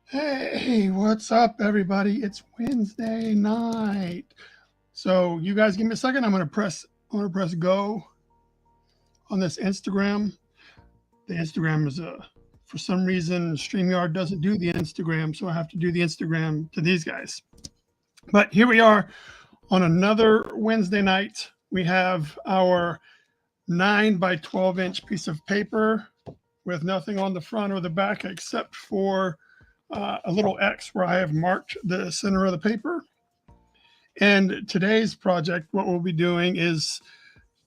Hey, what's up, everybody? It's Wednesday night. So you guys give me a second. I'm gonna press go on this Instagram. The Instagram is for some reason StreamYard doesn't do the Instagram, so I have to do the Instagram to these guys. But here we are on another Wednesday night. We have our 9 by 12 inch piece of paper with nothing on the front or the back except for a little X where I have marked the center of the paper. And today's project, what we'll be doing is,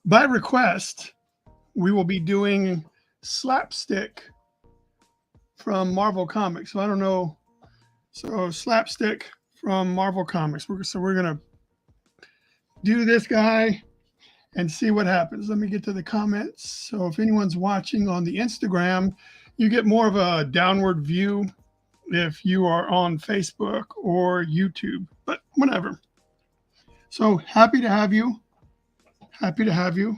by request, we will be doing SlapStick from Marvel Comics. So I don't know. So SlapStick from Marvel Comics. So we're going to do this guy and see what happens. Let me get to the comments. So if anyone's watching on the Instagram, you get more of a downward view if you are on Facebook or YouTube, but whatever. So happy to have you. Happy to have you.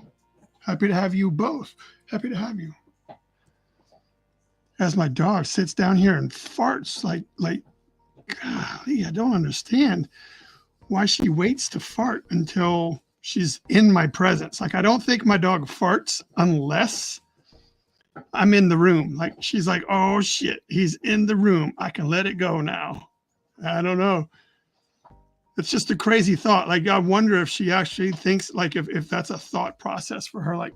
Happy to have you both. Happy to have you. As my dog sits down here and farts like, golly, I don't understand why she waits to fart until she's in my presence. Like, I don't think my dog farts unless I'm in the room. Like, she's like, oh shit, he's in the room. I can let it go now. I don't know. It's just a crazy thought. Like, I wonder if she actually thinks, like, if that's a thought process for her. Like,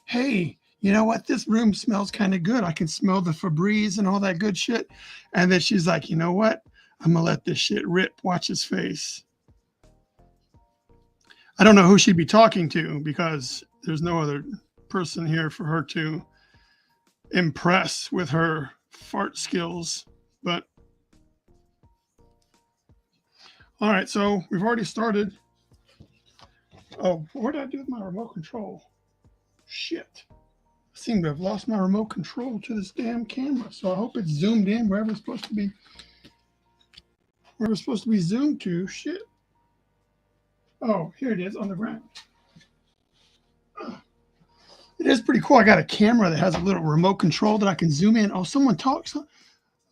hey, you know what? This room smells kind of good. I can smell the Febreze and all that good shit. And then she's like, you know what? I'm going to let this shit rip. Watch his face. I don't know who she'd be talking to because there's no other person here for her to impress with her fart skills. But all right, so we've already started. Oh, what did I do with my remote control? Shit. I seem to have lost my remote control to this damn camera. So I hope it's zoomed in wherever it's supposed to be. Where it's supposed to be zoomed to. Shit. Oh, here it is on the ground. It is pretty cool. I got a camera that has a little remote control that I can zoom in. Oh, someone talks.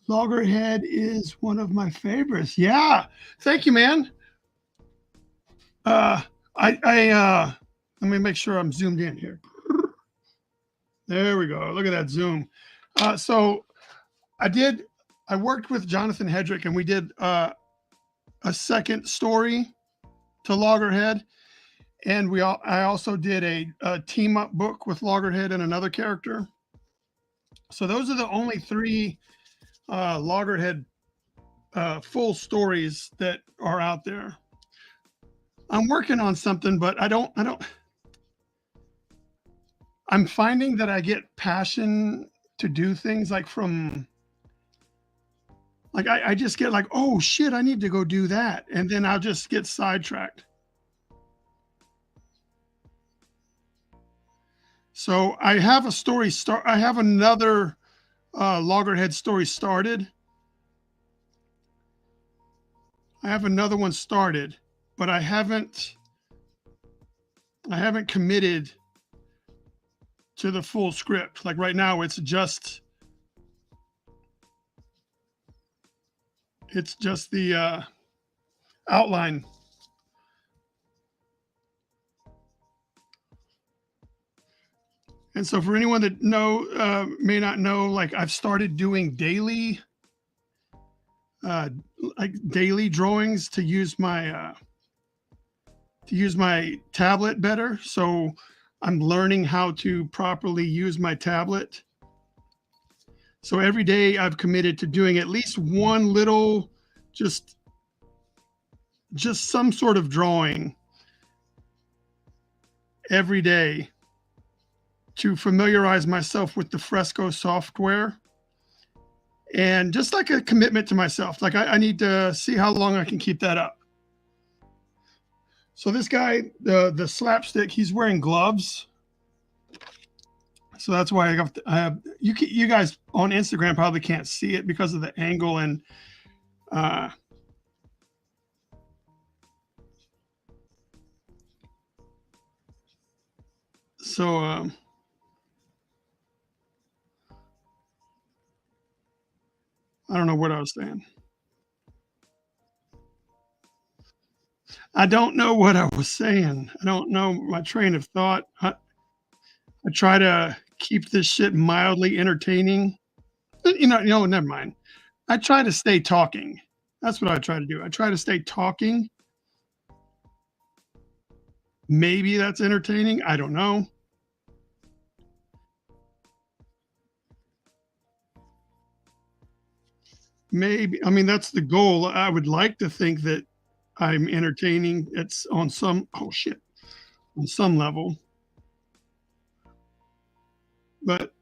Loggerhead is one of my favorites. Yeah. Thank you, man. Let me make sure I'm zoomed in here. There we go. Look at that zoom. So I worked with Jonathan Hedrick and we did a second story to Loggerhead. And I also did a team up book with Loggerhead and another character. So those are the only 3 Loggerhead full stories that are out there. I'm working on something, but I'm finding that I get passion to do things like I just get like, oh shit, I need to go do that. And then I'll just get sidetracked. So I have a story I have another Loggerhead story started. I have another one started, but I haven't committed to the full script. Like right now, it's just the outline. And so for anyone that may not know, like I've started doing uh, daily drawings to use my tablet better. So I'm learning how to properly use my tablet. So every day I've committed to doing at least one little, just just some sort of drawing every day to familiarize myself with the Fresco software, and just like a commitment to myself. Like I need to see how long I can keep that up. So this guy, the SlapStick, he's wearing gloves. So that's why I have you guys on Instagram probably can't see it because of the angle, and uh, so I don't know what I was saying. I don't know what I was saying. I don't know my train of thought. I try to keep this shit mildly entertaining. Never mind. I try to stay talking. That's what I try to do. I try to stay talking. Maybe that's entertaining. I don't know. Maybe. I mean, that's the goal. I would like to think that I'm entertaining. It's on some, oh shit, on some level. But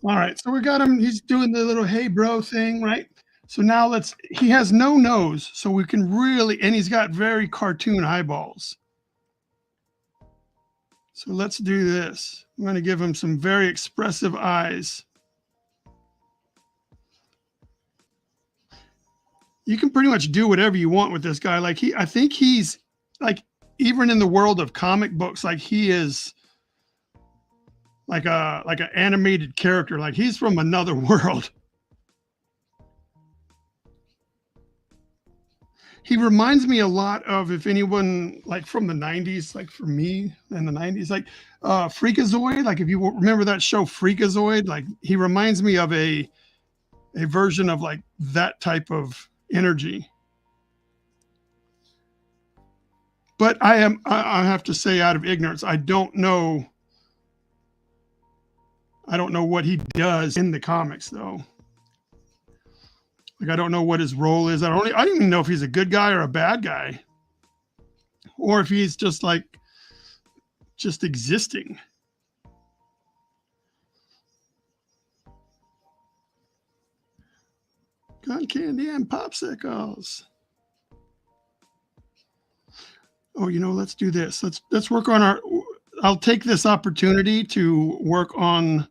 all right. So we got him. He's doing the little hey bro thing, right? So now he has no nose. So we can really, and he's got very cartoon eyeballs. So let's do this. I'm going to give him some very expressive eyes. You can pretty much do whatever you want with this guy. I think he's like, even in the world of comic books, like he is like an animated character. Like he's from another world. He reminds me a lot of, if anyone like from the 90s, like for me in the 90s, like Freakazoid. Like if you remember that show Freakazoid, like he reminds me of a version of like that type of energy. But I have to say, out of ignorance, I don't know what he does in the comics though. Like I don't know what his role is. I don't even know if he's a good guy or a bad guy, or if he's just like just existing. Gun candy and popsicles. Oh, let's do this. Let's work on our. I'll take this opportunity to work on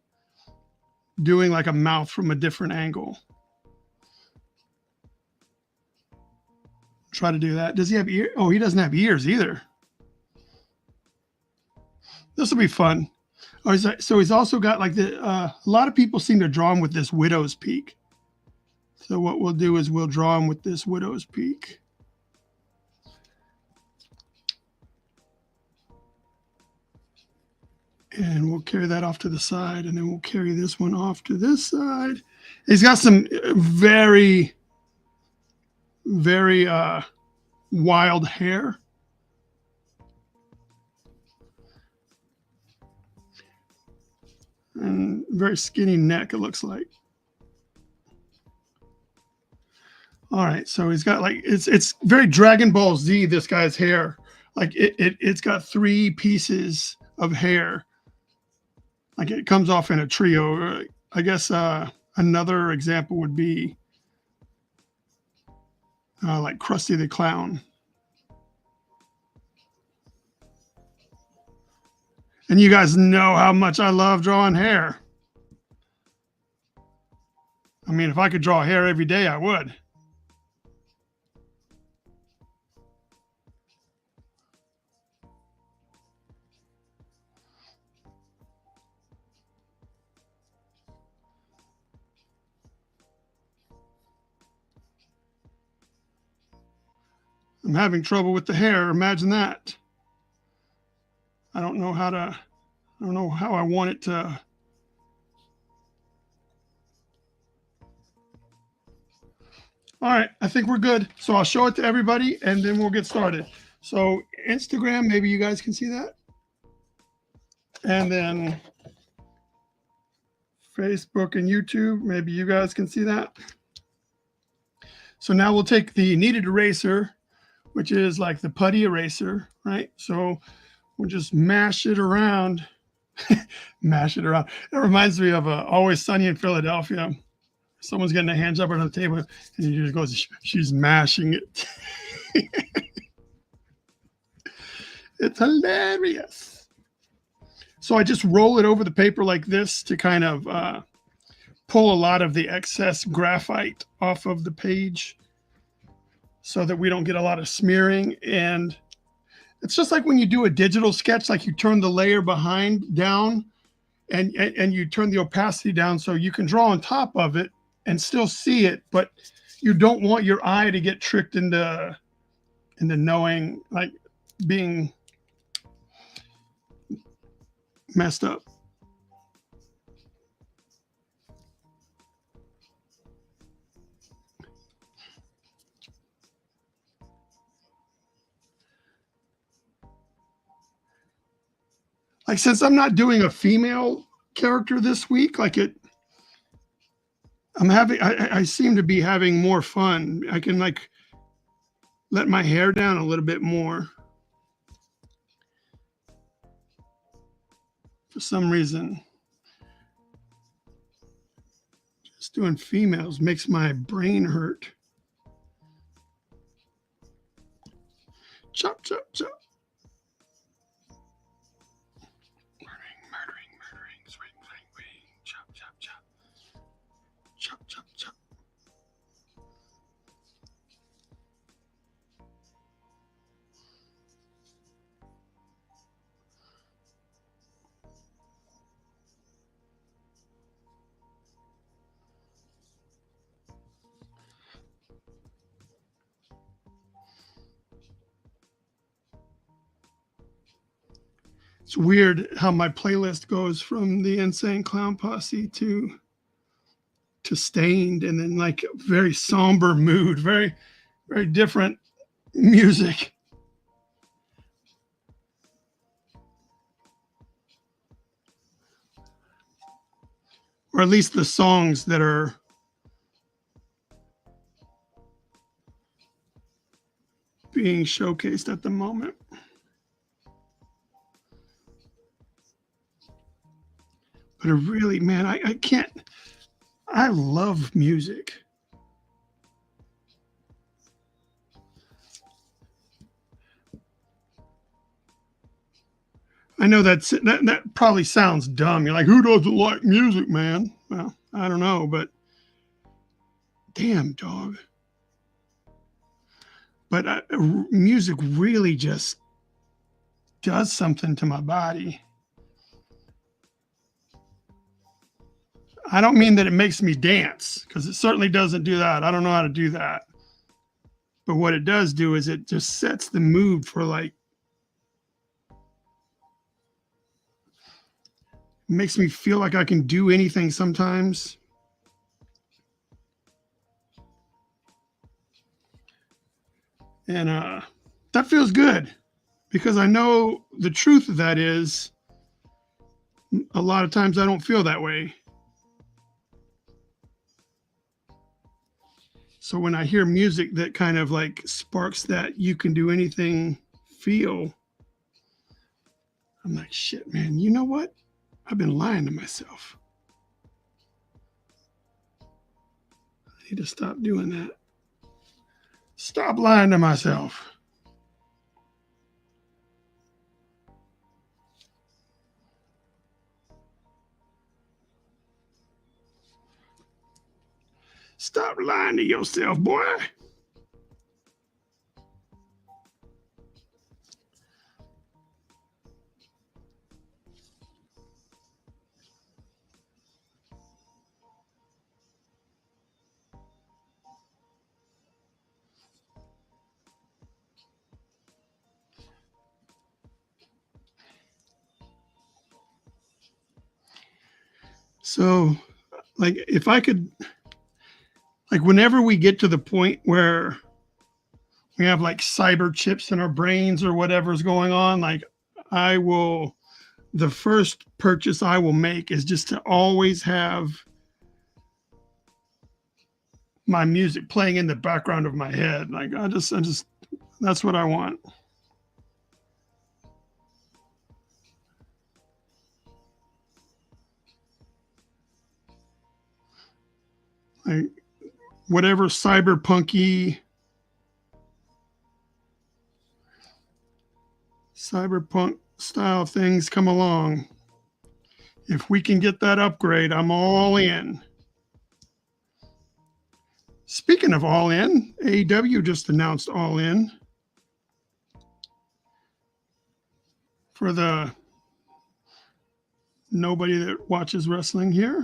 doing like a mouth from a different angle. Try to do that. Does he have ear? Oh, he doesn't have ears either. This will be fun. Oh, so he's also got like a lot of people seem to draw him with this widow's peak. So what we'll do is we'll draw him with this widow's peak. And we'll carry that off to the side, and then we'll carry this one off to this side. He's got some very, very wild hair. And very skinny neck, it looks like. All right, so he's got like it's very Dragon Ball Z. This guy's hair, like it's got three pieces of hair. Like it comes off in a trio. I guess another example would be like Krusty the Clown. And you guys know how much I love drawing hair. I mean, if I could draw hair every day, I would. I'm having trouble with the hair. Imagine that. I don't know how I want it to. All right, I think we're good. So I'll show it to everybody and then we'll get started. So Instagram, maybe you guys can see that. And then Facebook and YouTube, maybe you guys can see that. So now we'll take the kneaded eraser, which is like the putty eraser, right? So we'll just mash it around. Mash it around. It reminds me of Always Sunny in Philadelphia. Someone's getting a hand job on the table and he just goes, she's mashing it. It's hilarious. So I just roll it over the paper like this to kind of pull a lot of the excess graphite off of the page so that we don't get a lot of smearing. And it's just like when you do a digital sketch, like you turn the layer behind down and you turn the opacity down so you can draw on top of it and still see it, but you don't want your eye to get tricked into knowing, like being messed up. Like, since I'm not doing a female character this week, like I seem to be having more fun. I can like let my hair down a little bit more. For some reason, just doing females makes my brain hurt. Chop, chop, chop. Murdering, swing, chop, chop, chop. Chop, chop, chop. It's weird how my playlist goes from the Insane Clown Posse to Stained, and then like very somber mood, very, very different music. Or at least the songs that are being showcased at the moment. But really, man, I can't. I love music. I know that probably sounds dumb. You're like, who doesn't like music, man? Well, I don't know, but damn, dog. But music really just does something to my body. I don't mean that it makes me dance, because it certainly doesn't do that. I don't know how to do that. But what it does do is it just sets the mood for like, makes me feel like I can do anything sometimes. And that feels good, because I know the truth of that is a lot of times I don't feel that way. So when I hear music that kind of like sparks that you can do anything feel, I'm like, shit, man, you know what? I've been lying to myself. I need to stop doing that. Stop lying to myself. Stop lying to yourself, boy. So, like, if I could, like, whenever we get to the point where we have like cyber chips in our brains or whatever's going on, like, the first purchase I will make is just to always have my music playing in the background of my head. Like, I just, that's what I want. Like, whatever cyberpunk style things come along, if we can get that upgrade, I'm all in. Speaking of all in, AEW just announced all in for the nobody that watches wrestling here.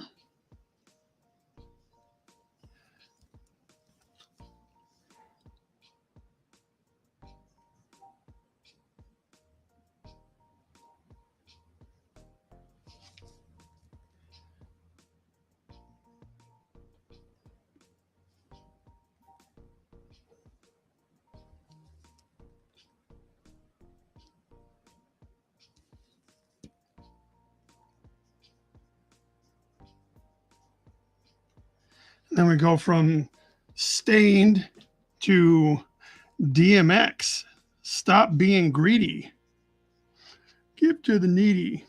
Then we go from Stained to DMX. Stop being greedy. Give to the needy.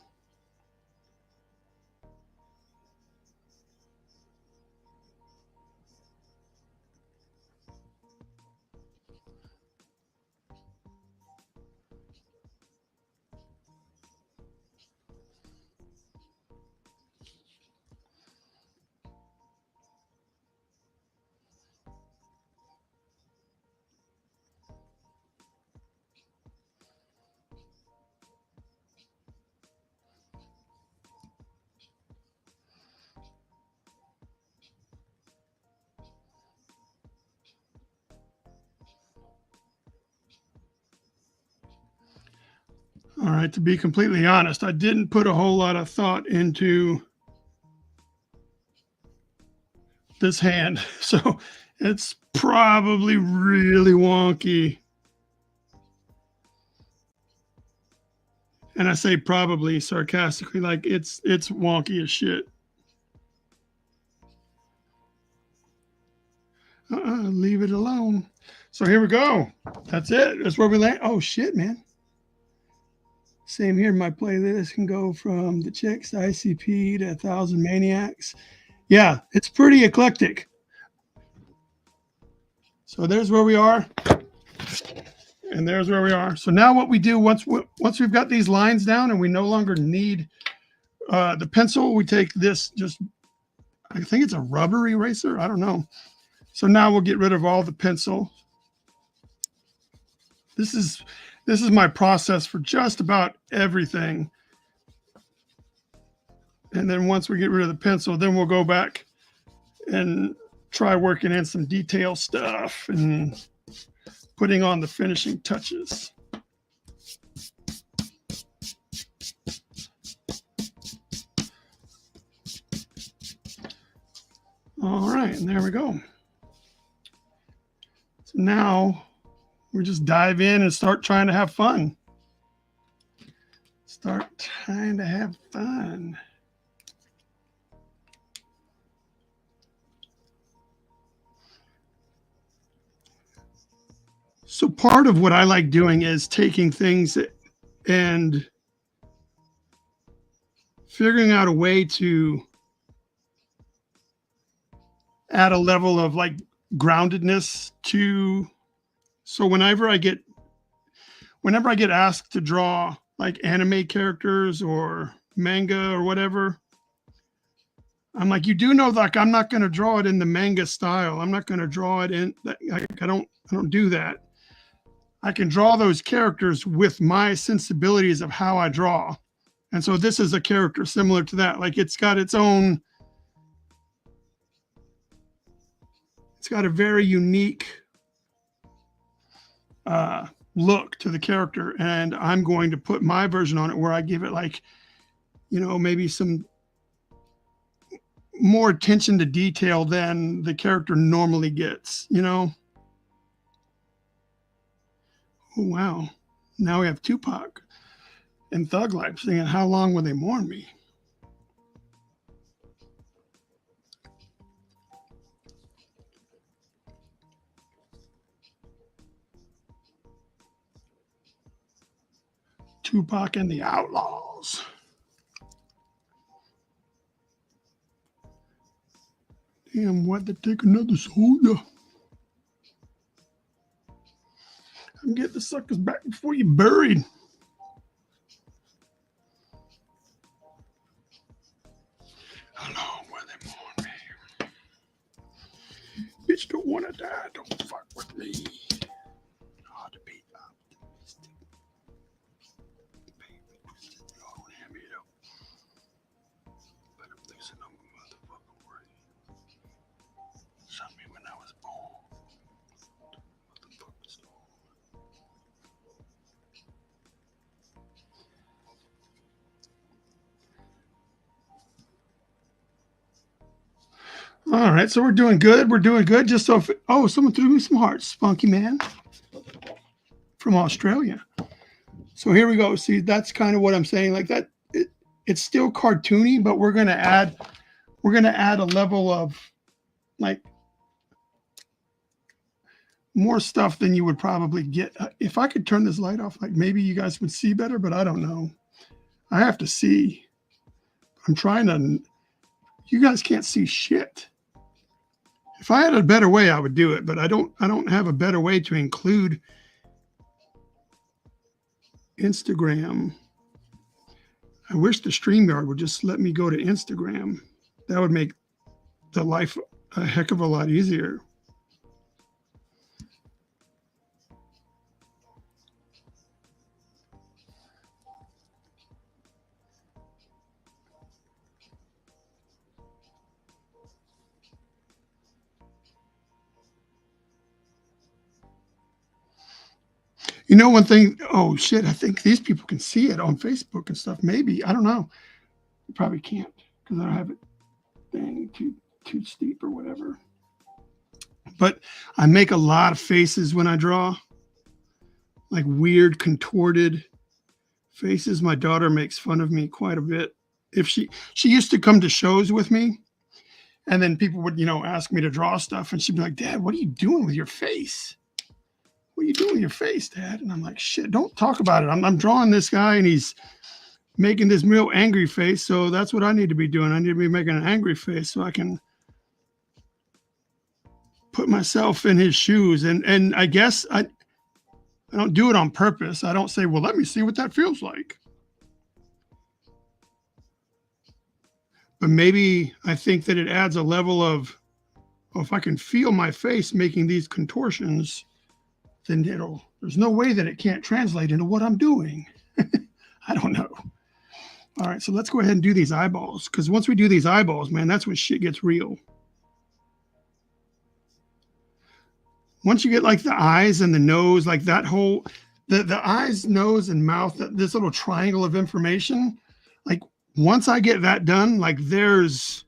All right, to be completely honest, I didn't put a whole lot of thought into this hand, so it's probably really wonky. And I say probably sarcastically, like it's wonky as shit. Leave it alone. So here we go. That's it. That's where we land. Oh shit, man. Same here. My playlist can go from the Chicks to ICP to 1,000 Maniacs. Yeah, it's pretty eclectic. So there's where we are. And there's where we are. So now what we do once we've got these lines down and we no longer need the pencil, we take this I think it's a rubber eraser. I don't know. So now we'll get rid of all the pencil. This is my process for just about everything. And then once we get rid of the pencil, then we'll go back and try working in some detail stuff and putting on the finishing touches. All right, and there we go. So now we just dive in and start trying to have fun. Start trying to have fun. So part of what I like doing is taking things and figuring out a way to add a level of like groundedness to. So whenever I get asked to draw like anime characters or manga or whatever, I'm like, you do know, like, I'm not going to draw it in the manga style. I'm not going to draw it in. I don't do that. I can draw those characters with my sensibilities of how I draw. And so this is a character similar to that. Like it's got a very unique look to the character. And I'm going to put my version on it where I give it like, maybe some more attention to detail than the character normally gets, you know? Oh, wow. Now we have Tupac and Thug Life singing How Long Will They Mourn Me? Tupac and the Outlaws. Damn, what to take another soda? I'm getting the suckers back before you're buried. How long will they mourn me? Bitch, don't want to die. Don't fuck with me. Hard to beat optimistic. Baby, don't hand me up. But I'm losing on my motherfucking word. Shot me when I was born. Motherfuckers. All right, so we're doing good. We're doing good. Just so, someone threw me some hearts. Spunky Man from Australia. So here we go. See, that's kind of what I'm saying. Like that, it's still cartoony, but we're gonna add a level of like more stuff than you would probably get. If I could turn this light off, like maybe you guys would see better, but I don't know. I have to see. I'm trying to. You guys can't see shit. If I had a better way, I would do it, but I don't have a better way to include Instagram. I wish the StreamYard would just let me go to Instagram. That would make the life a heck of a lot easier. You know, one thing, oh shit, I think these people can see it on Facebook and stuff. Maybe, I don't know. You probably can't because I don't have it dang too steep or whatever. But I make a lot of faces when I draw, like weird contorted faces. My daughter makes fun of me quite a bit. If she used to come to shows with me, and then people would, ask me to draw stuff, and she'd be like, "Dad, what are you doing with your face? What are you doing with your face, Dad?" And I'm like, "Shit, don't talk about it. I'm drawing this guy, and he's making this real angry face. So that's what I need to be doing. I need to be making an angry face so I can put myself in his shoes." And I guess I don't do it on purpose. I don't say, "Well, let me see what that feels like." But maybe I think that it adds a level of, oh, if I can feel my face making these contortions, then there's no way that it can't translate into what I'm doing. I don't know. All right, so let's go ahead and do these eyeballs, because once we do these eyeballs, man, that's when shit gets real. Once you get like the eyes and the nose, like that whole, the eyes, nose, and mouth, this little triangle of information, like once I get that done, like there's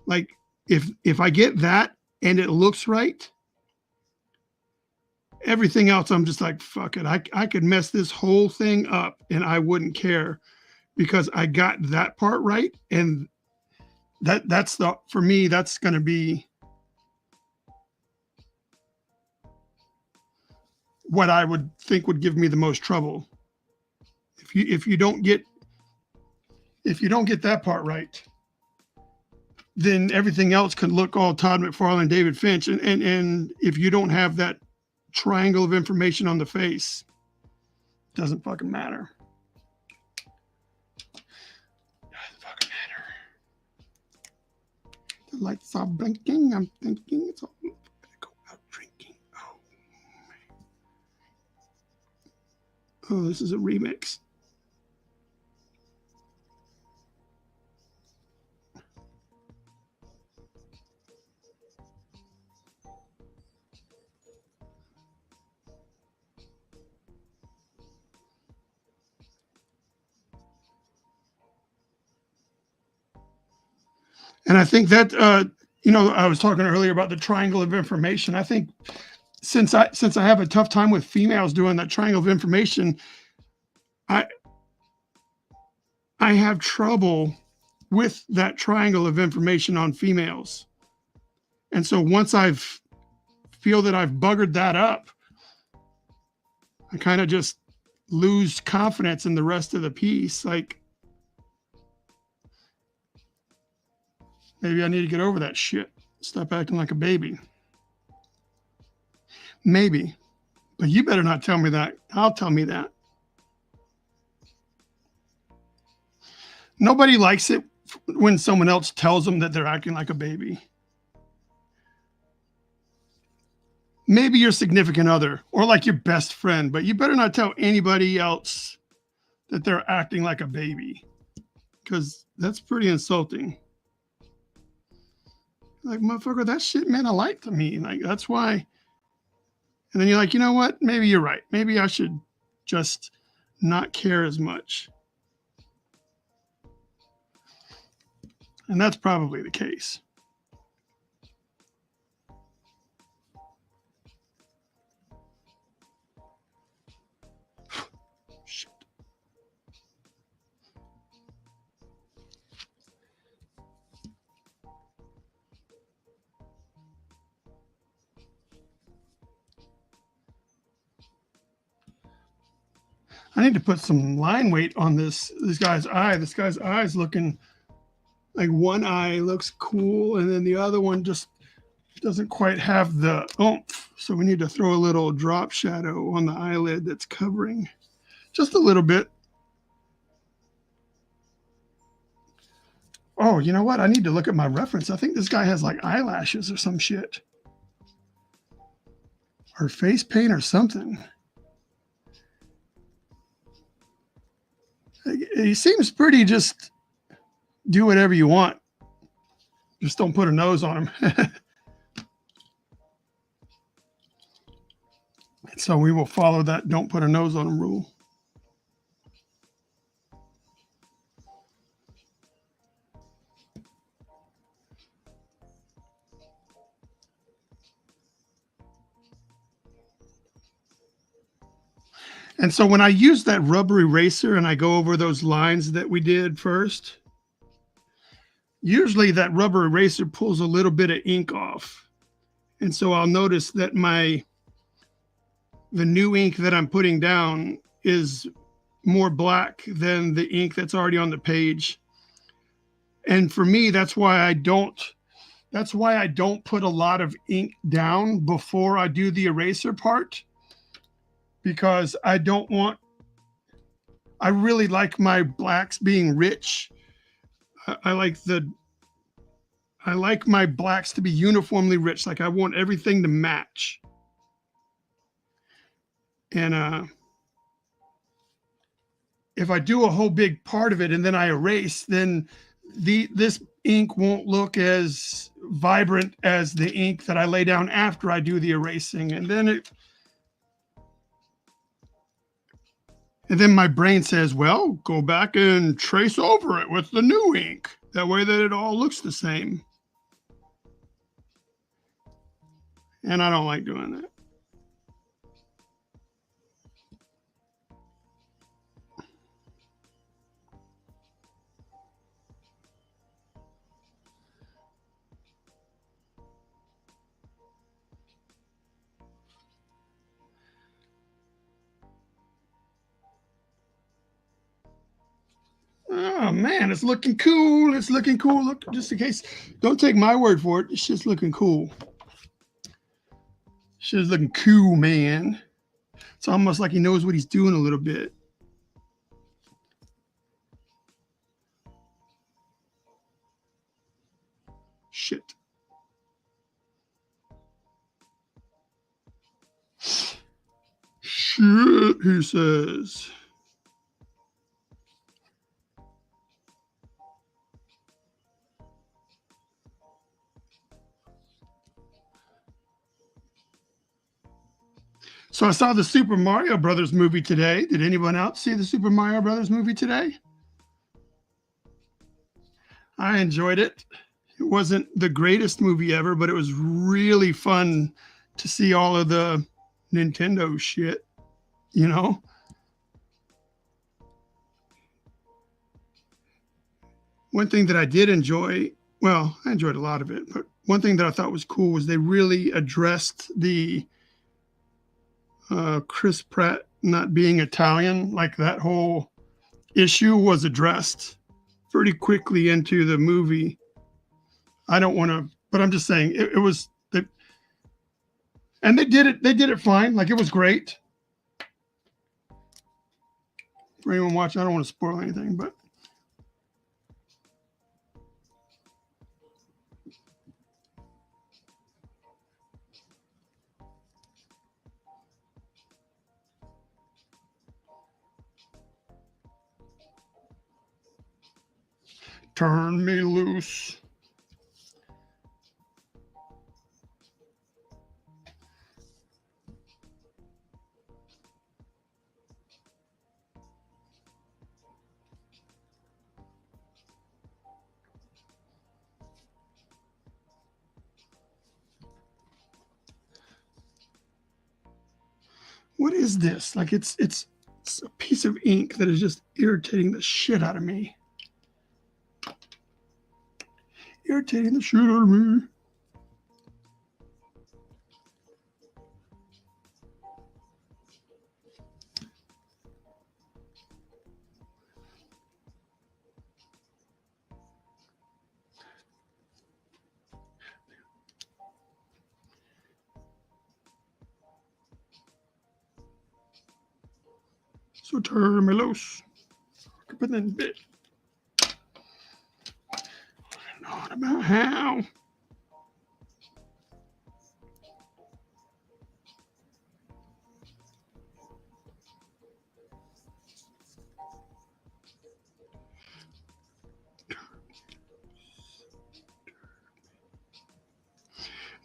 like, if I get that and it looks right, everything else, I'm just like, fuck it. I could mess this whole thing up and I wouldn't care because I got that part right. And that's for me, that's going to be what I would think would give me the most trouble. If you don't get that part right, then everything else could look all Todd McFarlane, David Finch. And if you don't have that triangle of information on the face, it doesn't fucking matter. Doesn't fucking matter. The lights are blinking. I'm thinking it's all gonna go out drinking. Oh, this is a remix. And I think that, I was talking earlier about the triangle of information. I think since I have a tough time with females doing that triangle of information, I have trouble with that triangle of information on females. And so once feel that I've buggered that up, I kind of just lose confidence in the rest of the piece. Like, maybe I need to get over that shit. Stop acting like a baby. Maybe. But you better not tell me that. I'll tell me that. Nobody likes it when someone else tells them that they're acting like a baby. Maybe your significant other or like your best friend, but you better not tell anybody else that they're acting like a baby, because that's pretty insulting. Like, motherfucker, that shit meant a lot to me. Like, that's why. And then you're like, you know what? Maybe you're right. Maybe I should just not care as much. And that's probably the case. Shit. I need to put some line weight on this guy's eye. This guy's eye is looking like one eye looks cool, and then the other one just doesn't quite have the oomph. So we need to throw a little drop shadow on the eyelid that's covering just a little bit. Oh, you know what? I need to look at my reference. I think this guy has like eyelashes or some shit, or face paint or something. He seems pretty just do whatever you want. Just don't put a nose on him. So we will follow that don't put a nose on him rule. And so when I use that rubber eraser and I go over those lines that we did first, usually that rubber eraser pulls a little bit of ink off. And so I'll notice that the new ink that I'm putting down is more black than the ink that's already on the page. And for me, that's why I don't put a lot of ink down before I do the eraser part, because I really like my blacks being rich. I like my blacks to be uniformly rich. Like, I want everything to match. And if I do a whole big part of it and then I erase, then this ink won't look as vibrant as the ink that I lay down after I do the erasing. And then my brain says, well, go back and trace over it with the new ink. That way that it all looks the same. And I don't like doing that. Oh man, it's looking cool. It's looking cool. Look, just in case, don't take my word for it. It's just looking cool. Shit's looking cool, man. It's almost like he knows what he's doing a little bit. Shit. Shit, he says. So I saw the Super Mario Brothers movie today. Did anyone else see the Super Mario Brothers movie today? I enjoyed it. It wasn't the greatest movie ever, but it was really fun to see all of the Nintendo shit, you know? One thing that I did enjoy, well, I enjoyed a lot of it, but one thing that I thought was cool was they really addressed the Chris Pratt not being Italian. Like that whole issue was addressed pretty quickly into the movie. I don't want to, but I'm just saying it was the, and they did it fine. Like it was great. For anyone watching, I don't want to spoil anything, but turn me loose. What is this? Like it's a piece of ink that is just irritating the shit out of me. Irritating the shit out of me. So turn me loose. But then bit. Not about how.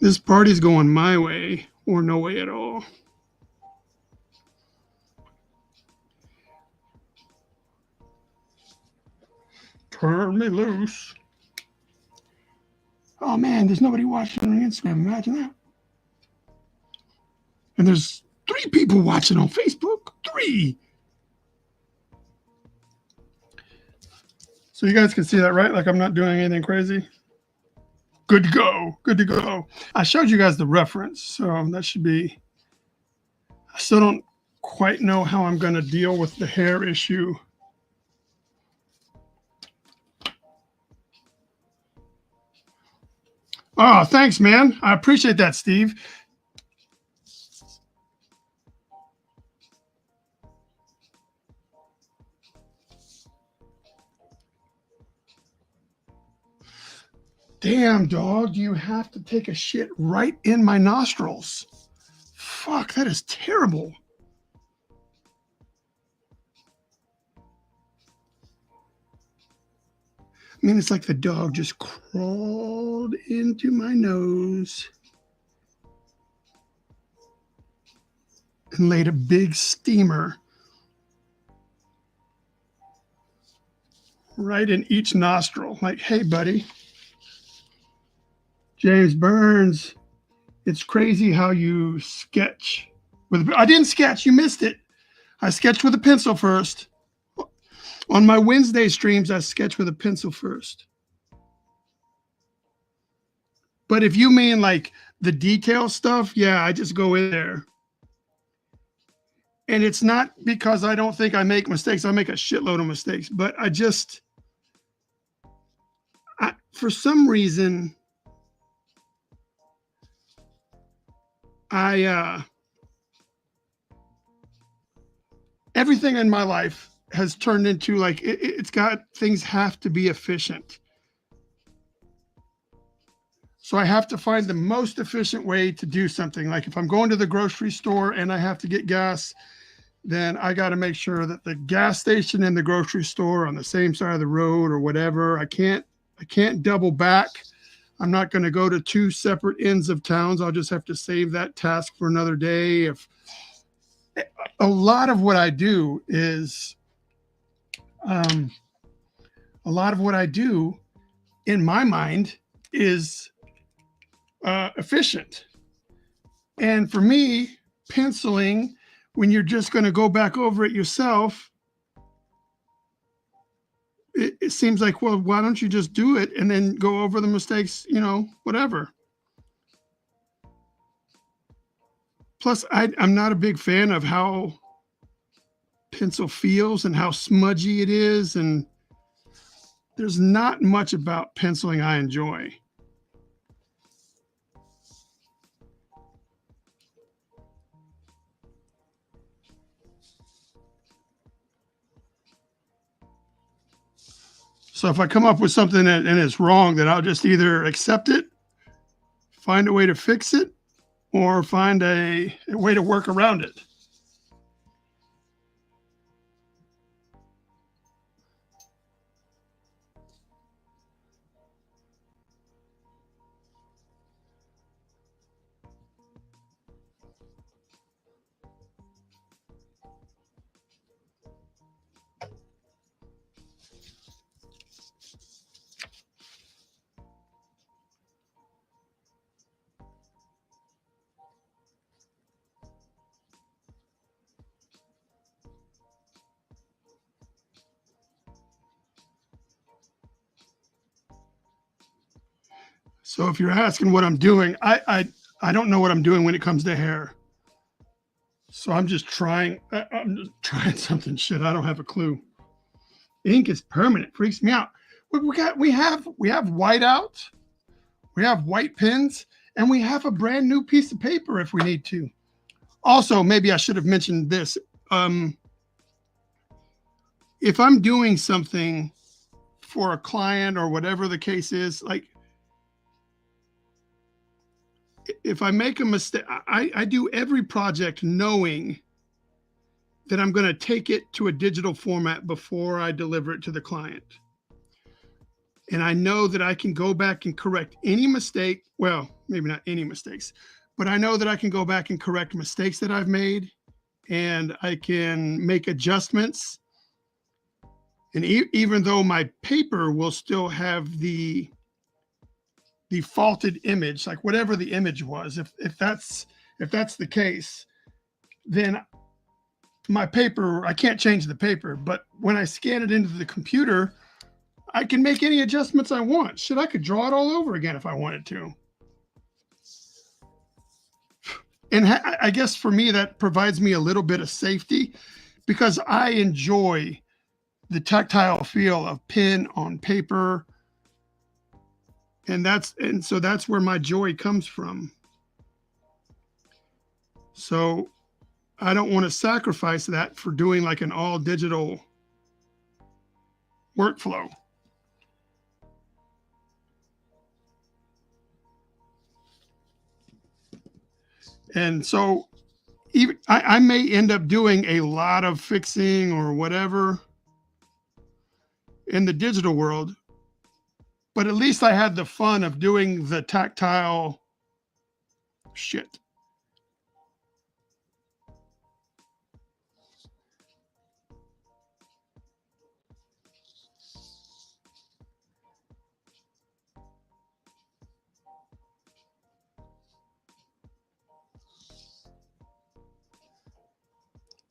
This party's going my way or no way at all. Turn me loose. Oh man, there's nobody watching on Instagram. Imagine that. And there's 3 people watching on Facebook. 3. So you guys can see that, right? Like I'm not doing anything crazy. Good to go. Good to go. I showed you guys the reference, so that should be. I still don't quite know how I'm going to deal with the hair issue. Oh, thanks, man. I appreciate that, Steve. Damn, dog, you have to take a shit right in my nostrils. Fuck, that is terrible. I mean, it's like the dog just crawled into my nose and laid a big steamer right in each nostril. Like, hey, buddy. James Burns, it's crazy how you sketch. I didn't sketch. You missed it. I sketched with a pencil first. On my Wednesday streams, I sketch with a pencil first. But if you mean like the detail stuff, yeah, I just go in there. And it's not because I don't think I make mistakes. I make a shitload of mistakes. But for some reason, everything in my life has turned into like, it's got, things have to be efficient. So I have to find the most efficient way to do something. Like if I'm going to the grocery store and I have to get gas, then I got to make sure that the gas station and the grocery store are on the same side of the road or whatever. I can't double back. I'm not going to go to 2 separate ends of towns. I'll just have to save that task for another day. If a lot of what I do is, in my mind is efficient. And for me, penciling, when you're just going to go back over it yourself, it seems like, well, why don't you just do it and then go over the mistakes, you know, whatever. Plus, I'm not a big fan of how pencil feels and how smudgy it is. And there's not much about penciling I enjoy. So if I come up with something and it's wrong, then I'll just either accept it, find a way to fix it, or find a way to work around it. So if you're asking what I'm doing, I don't know what I'm doing when it comes to hair. So I'm just trying something. Shit, I don't have a clue. Ink is permanent. Freaks me out. We have whiteout, we have white pens, and we have a brand new piece of paper if we need to. Also, maybe I should have mentioned this. If I'm doing something for a client or whatever the case is, like if I make a mistake, I do every project knowing that I'm going to take it to a digital format before I deliver it to the client. And I know that I can go back and correct any mistake. Well, maybe not any mistakes, but I know that I can go back and correct mistakes that I've made, and I can make adjustments. And even though my paper will still have the faulted image, like whatever the image was, if that's the case, then my paper, I can't change the paper, but when I scan it into the computer, I can make any adjustments I want. Shit, I could draw it all over again if I wanted to. And I guess for me, that provides me a little bit of safety because I enjoy the tactile feel of pen on paper. And so that's where my joy comes from. So I don't want to sacrifice that for doing like an all digital workflow. And so even I may end up doing a lot of fixing or whatever in the digital world, but at least I had the fun of doing the tactile shit.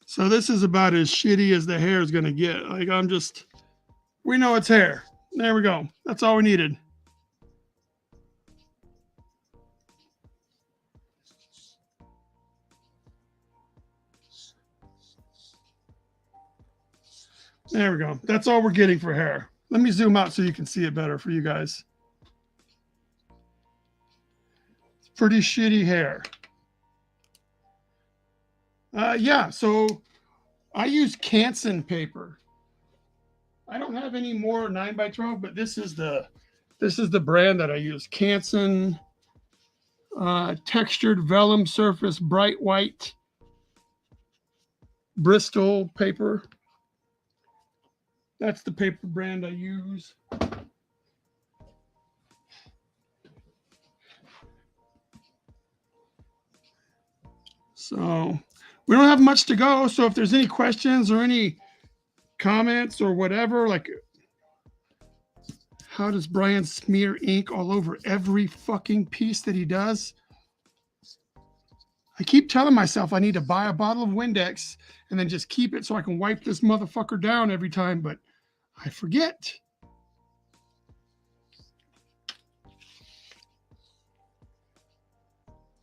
So this is about as shitty as the hair is going to get. Like we know it's hair. There we go. That's all we needed. There we go. That's all we're getting for hair. Let me zoom out so you can see it better for you guys. It's pretty shitty hair. Yeah, so I use Canson paper. I don't have any more 9x12, but this is the brand that I use. Canson textured vellum surface bright white Bristol paper. That's the paper brand I use. So we don't have much to go. So if there's any questions or any comments or whatever, like how does Bryan smear ink all over every fucking piece that he does? I keep telling myself I need to buy a bottle of Windex and then just keep it so I can wipe this motherfucker down every time, but I forget.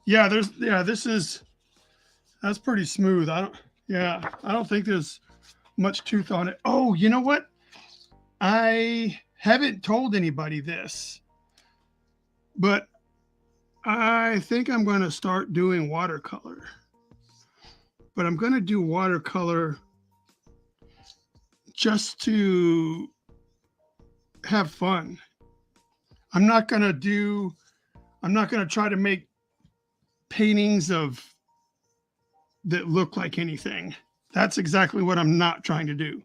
Yeah, that's pretty smooth. I don't think there's much tooth on it. Oh, you know what? I haven't told anybody this, but I think I'm going to start doing watercolor. But I'm going to do watercolor just to have fun. I'm not going to try to make paintings that look like anything. That's exactly what I'm not trying to do.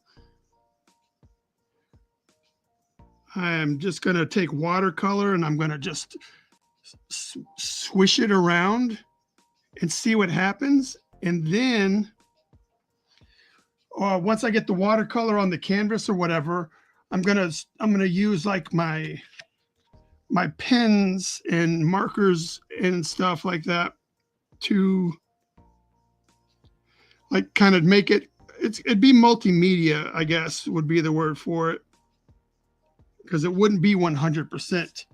I am just going to take watercolor and I'm going to just swish it around and see what happens. And then once I get the watercolor on the canvas or whatever, I'm gonna use like my pens and markers and stuff like that to like kind of make it'd be multimedia, I guess would be the word for it, because it wouldn't be 100%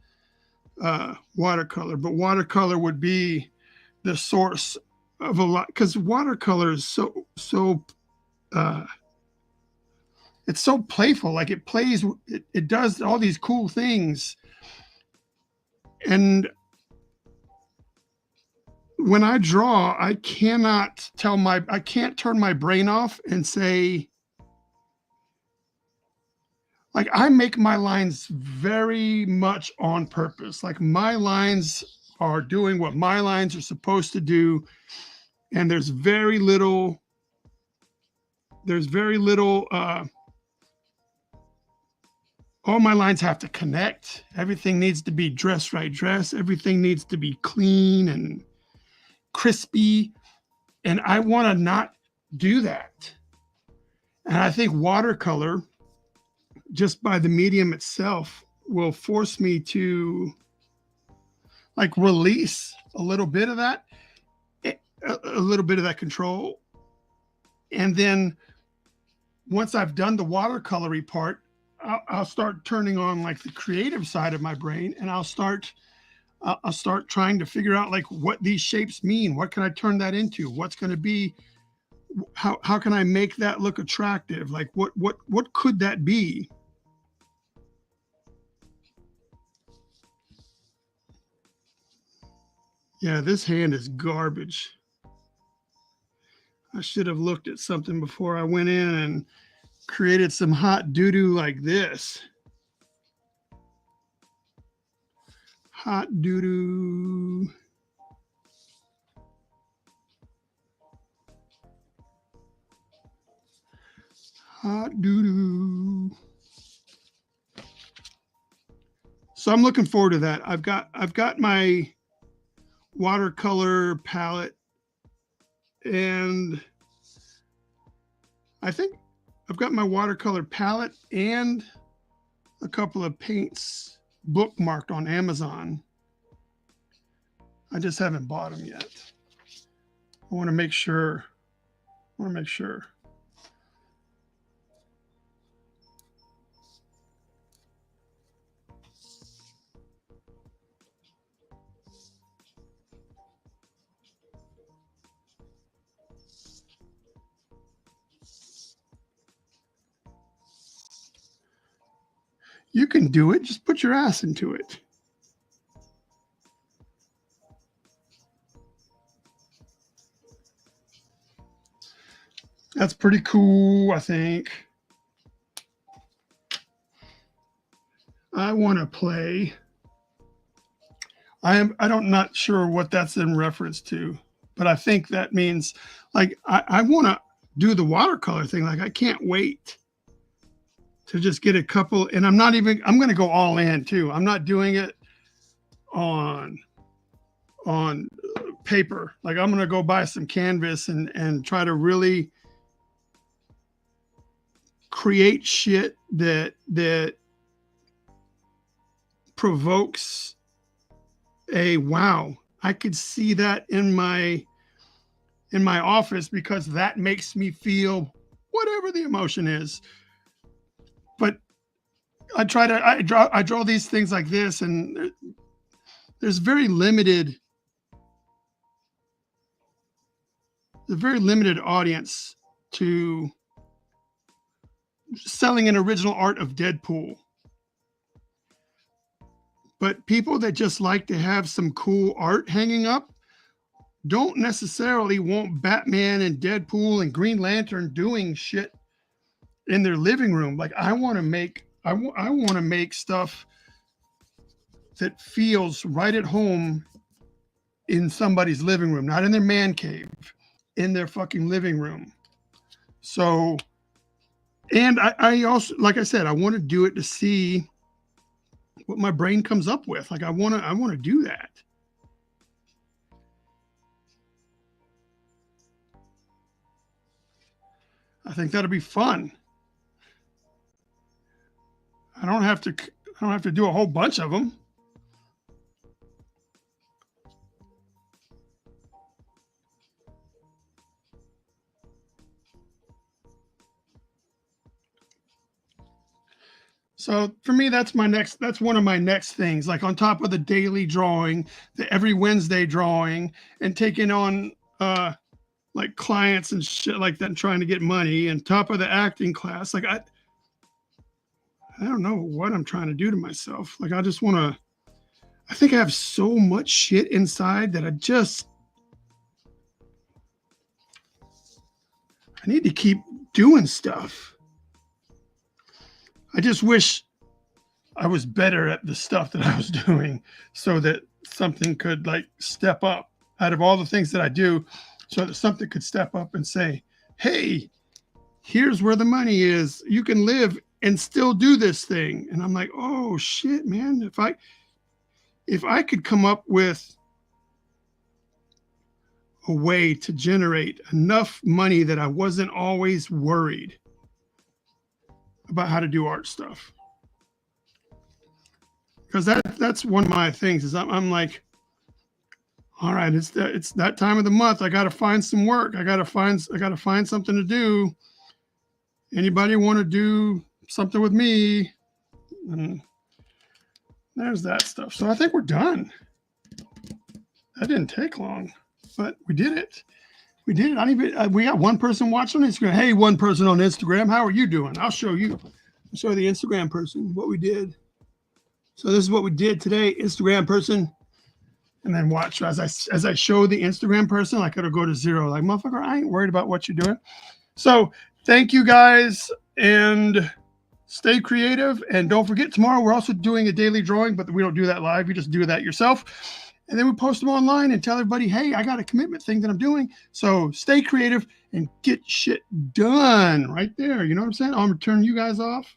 watercolor, but watercolor would be the source of a lot, because watercolor is so it's so playful. Like it does all these cool things. And when I draw, I can't turn my brain off and say, like, I make my lines very much on purpose. Like, my lines are doing what my lines are supposed to do. And there's very little, all my lines have to connect. Everything needs to be dress right dress. Everything needs to be clean and crispy. And I want to not do that. And I think watercolor, just by the medium itself, will force me to like release a little bit of that, a little bit of that control. And then once I've done the watercolory part, I'll start turning on like the creative side of my brain, and I'll start trying to figure out like what these shapes mean. What can I turn that into? What's going to be, how can I make that look attractive? Like what could that be? Yeah, this hand is garbage. I should have looked at something before I went in and created some hot doo-doo like this. Hot doo-doo. Hot doo-doo. So I'm looking forward to that. I've got my watercolor palette, and I think I've got my watercolor palette and a couple of paints bookmarked on Amazon. I just haven't bought them yet. I want to make sure. You can do it. Just put your ass into it. That's pretty cool, I think. I want to play. I'm not sure what that's in reference to, but I think that means like I want to do the watercolor thing. Like I can't wait to just get a couple, and I'm going to go all in too. I'm not doing it on paper. Like I'm going to go buy some canvas and try to really create shit that provokes a wow, I could see that in my office, because that makes me feel whatever the emotion is. But I draw these things like this, and there's a very limited audience to selling an original art of Deadpool. But people that just like to have some cool art hanging up don't necessarily want Batman and Deadpool and Green Lantern doing shit in their living room. Like, I want to make stuff that feels right at home in somebody's living room, not in their man cave, in their fucking living room. So, and I also, like I said, I want to do it to see what my brain comes up with. Like, I want to do that. I think that'll be fun. I don't have to do a whole bunch of them. So for me, that's one of my next things, like on top of the daily drawing, the every Wednesday drawing, and taking on like clients and shit like that and trying to get money, and top of the acting class. Like, I don't know what I'm trying to do to myself. Like, I think I have so much shit inside that I need to keep doing stuff. I just wish I was better at the stuff that I was doing, so that something could like step up out of all the things that I do, so that something could step up and say, hey, here's where the money is. You can live and still do this thing. And I'm like, oh shit, man. If I could come up with a way to generate enough money that I wasn't always worried about how to do art stuff. Because that's one of my things, is I'm like, all right, it's that time of the month. I got to find some work. I got to find something to do. Anybody want to do something with me? And there's that stuff. So I think we're done. That didn't take long, but we did it. We did it. We got one person watching on Instagram. Hey, one person on Instagram, how are you doing? I'll show you. I'll show the Instagram person what we did. So this is what we did today, Instagram person. And then watch as I show the Instagram person, like it'll go to 0. Like, motherfucker, I ain't worried about what you're doing. So thank you guys, and stay creative. And don't forget, tomorrow we're also doing a daily drawing, but we don't do that live. You just do that yourself. And then we post them online and tell everybody, hey, I got a commitment thing that I'm doing. So stay creative and get shit done right there. You know what I'm saying? I'm going to turn you guys off.